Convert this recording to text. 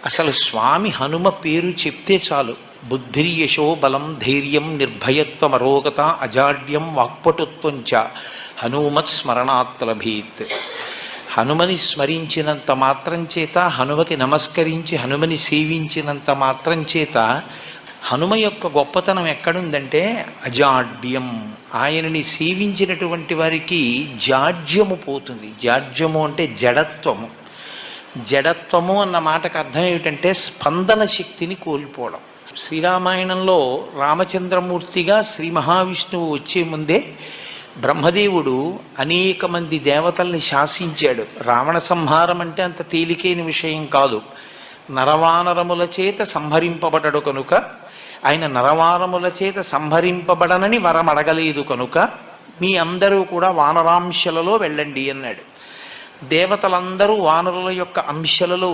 అసలు స్వామి హనుమ పేరు చెప్తే చాలు, బుద్ధిర్యశో బలం ధైర్యం నిర్భయత్వం అరోగత అజాడ్యం వాక్పటుత్వం చ హనుమత్ స్మరణాత్ లభేత్. హనుమని స్మరించినంత మాత్రం చేత, హనుమకి నమస్కరించి హనుమని సేవించినంత మాత్రం చేత హనుమ యొక్క గొప్పతనం ఎక్కడుందంటే అజాడ్యం. ఆయనని సేవించినటువంటి వారికి జాడ్యము పోతుంది. జాడ్యము అంటే జడత్వము. జడత్వము అన్న మాటకు అర్థం ఏమిటంటే స్పందన శక్తిని కోల్పోవడం. శ్రీరామాయణంలో రామచంద్రమూర్తిగా శ్రీ మహావిష్ణువు వచ్చే ముందే బ్రహ్మదేవుడు అనేక మంది దేవతల్ని శాసించాడు. రావణ సంహారం అంటే అంత తేలికైన విషయం కాదు. నరవానరముల చేత సంహరింపబడడు కనుక, ఆయన నరవానరముల చేత సంహరింపబడనని వరం అడగలేదు కనుక మీ అందరూ కూడా వానరాంశలలో వెళ్ళండి అన్నాడు. దేవతలందరూ వానరుల యొక్క అంశలలో